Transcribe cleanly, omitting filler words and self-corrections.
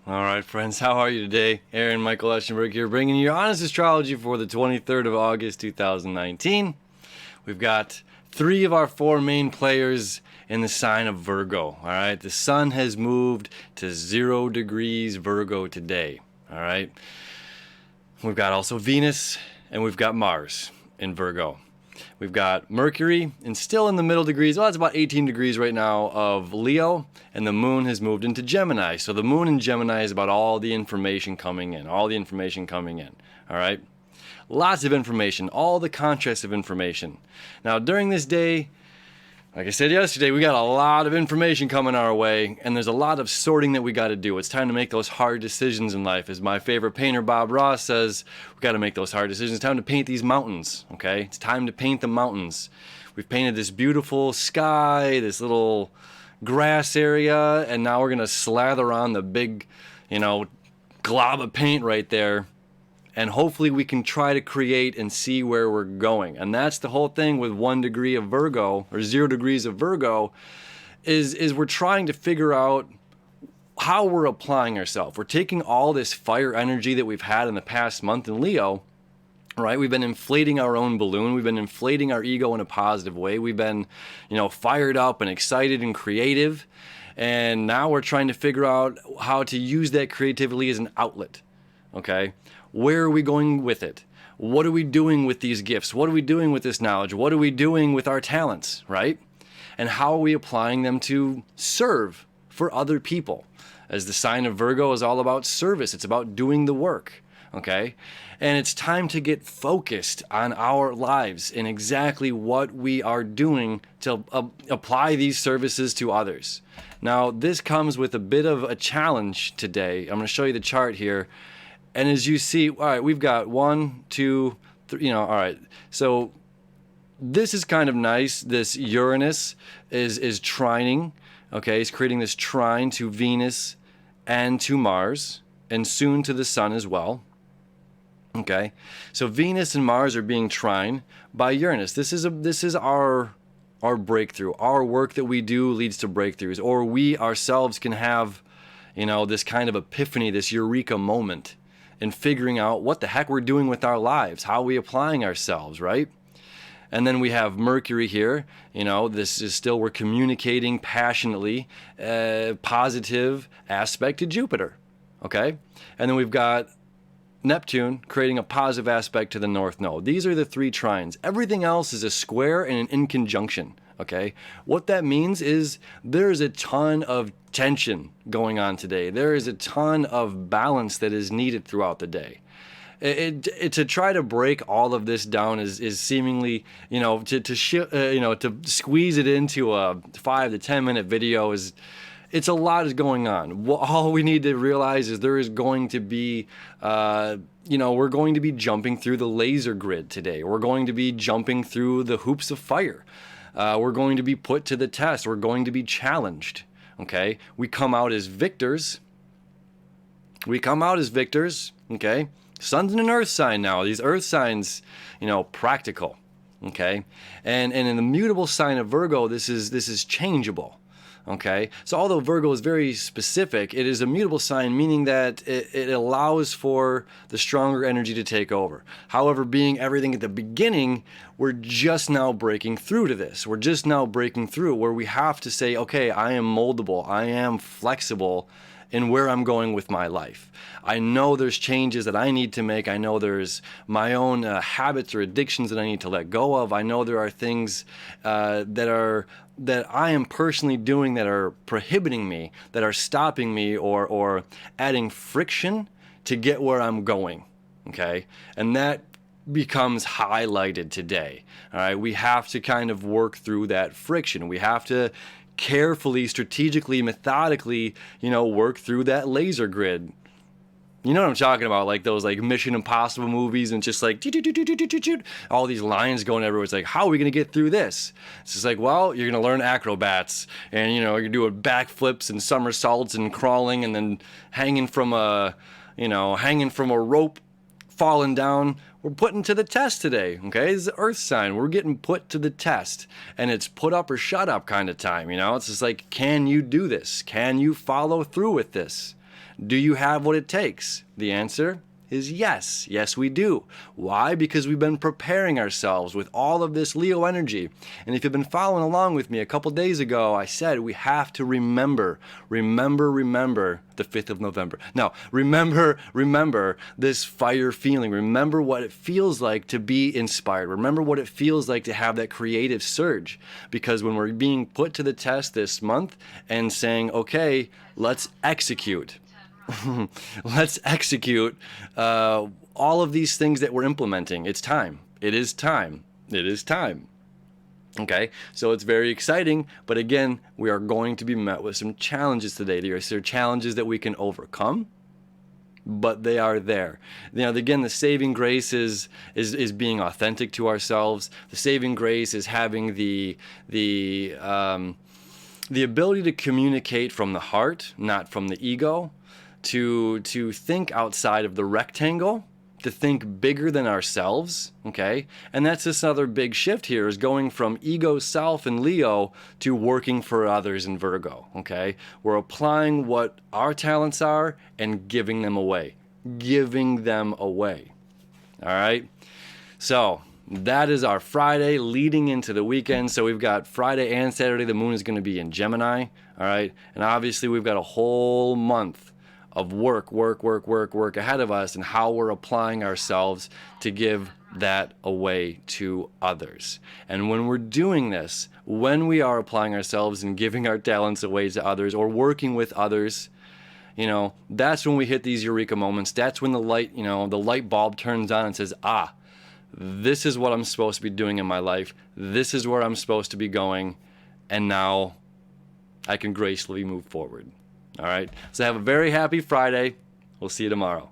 All right, friends, how are you today? Aaron Michael Eschenberg here, bringing you your honest astrology for the 23rd of August, 2019. We've got 3 of our 4 main players in the sign of Virgo. All right, the sun has moved to 0 degrees Virgo today. All right, we've got also Venus and we've got Mars in Virgo. We've got Mercury and still in the middle degrees. Well, it's about 18 degrees right now of Leo, and the moon has moved into Gemini. So the moon in Gemini is about all the information coming in, all right? Lots of information, all the contrast of information. Now, during this day, like I said yesterday, we got a lot of information coming our way, and there's a lot of sorting that we got to do. It's time to make those hard decisions in life. As my favorite painter, Bob Ross, says, we got to make those hard decisions. It's time to paint these mountains, okay? It's time to paint the mountains. We've painted this beautiful sky, this little grass area, and now we're going to slather on the big, glob of paint right there. And hopefully we can try to create and see where we're going. And that's the whole thing with 1 degree of Virgo, or 0 degrees of Virgo, is we're trying to figure out how we're applying ourselves. We're taking all this fire energy that we've had in the past month in Leo, right? We've been inflating our own balloon. We've been inflating our ego in a positive way. We've been, fired up and excited and creative. And now we're trying to figure out how to use that creativity as an outlet, okay? Where are we going with it? What are we doing with these gifts? What are we doing with this knowledge? What are we doing with our talents, right? And how are we applying them to serve for other people? As the sign of Virgo is all about service. It's about doing the work, okay? And it's time to get focused on our lives and exactly what we are doing to apply these services to others. Now, this comes with a bit of a challenge today. I'm going to show you the chart here. And as you see, all right, we've got 1, 2, 3, all right. So this is kind of nice. This Uranus is trining, okay? It's creating this trine to Venus and to Mars and soon to the sun as well, okay? So Venus and Mars are being trine by Uranus. This is our breakthrough. Our work that we do leads to breakthroughs, or we ourselves can have, this kind of epiphany, this eureka moment, and figuring out what the heck we're doing with our lives, how are we applying ourselves, right? And then we have Mercury here, this is still, we're communicating passionately, positive aspect to Jupiter, okay? And then we've got Neptune creating a positive aspect to the North Node. These are the 3 trines. Everything else is a square and an in conjunction, okay? What that means is there's a ton of tension going on today. There is a ton of balance that is needed throughout the day. To try to break all of this down is seemingly, to squeeze it into a 5 to 10 minute video it's a lot is going on. All we need to realize is there is going to be, we're going to be jumping through the laser grid today. We're going to be jumping through the hoops of fire. We're going to be put to the test. We're going to be challenged. Okay, we come out as victors. Okay, sun's in an earth sign now. These earth signs, practical. Okay, and in the mutable sign of Virgo, this is changeable. Okay, so although Virgo is very specific, it is a mutable sign, meaning that it allows for the stronger energy to take over. However, being everything at the beginning, we're just now breaking through to this. We're just now breaking through where we have to say, okay, I am moldable, I am flexible in where I'm going with my life. I know there's changes that I need to make. I know there's my own habits or addictions that I need to let go of. I know there are things that I am personally doing that are prohibiting me, that are stopping me or adding friction to get where I'm going, okay? And that becomes highlighted today, all right? We have to kind of work through that friction. We have to carefully, strategically, methodically, work through that laser grid. You know what I'm talking about, like those Mission Impossible movies, and just all these lines going everywhere. It's like, how are we going to get through this? It's just like, well, you're going to learn acrobats, and you're doing backflips and somersaults and crawling, and then hanging from a rope, falling down. We're putting to the test today, okay? It's the earth sign. We're getting put to the test, and it's put up or shut up kind of time, It's just like, can you do this? Can you follow through with this? Do you have what it takes? The answer is yes. Yes, we do. Why? Because we've been preparing ourselves with all of this Leo energy. And if you've been following along with me, a couple days ago, I said we have to remember the 5th of November. Now, remember this fire feeling. Remember what it feels like to be inspired. Remember what it feels like to have that creative surge. Because when we're being put to the test this month and saying, okay, let's execute. Let's execute all of these things that we're implementing. It's time. It is time. It is time. Okay, so it's very exciting, but again, we are going to be met with some challenges today. There are challenges that we can overcome, but they are there. Again, the saving grace is being authentic to ourselves. The saving grace is having the ability to communicate from the heart, not from the ego. To think outside of the rectangle, to think bigger than ourselves, okay? And that's this other big shift here, is going from ego self in Leo to working for others in Virgo, okay? We're applying what our talents are and giving them away. Giving them away, all right? So that is our Friday leading into the weekend. So we've got Friday and Saturday, the moon is going to be in Gemini, all right? And obviously we've got a whole month of work ahead of us, and how we're applying ourselves to give that away to others. And when we're doing this, when we are applying ourselves and giving our talents away to others or working with others, that's when we hit these eureka moments. That's when the light bulb turns on and says, this is what I'm supposed to be doing in my life. This is where I'm supposed to be going. And now I can gracefully move forward. All right, so have a very happy Friday. We'll see you tomorrow.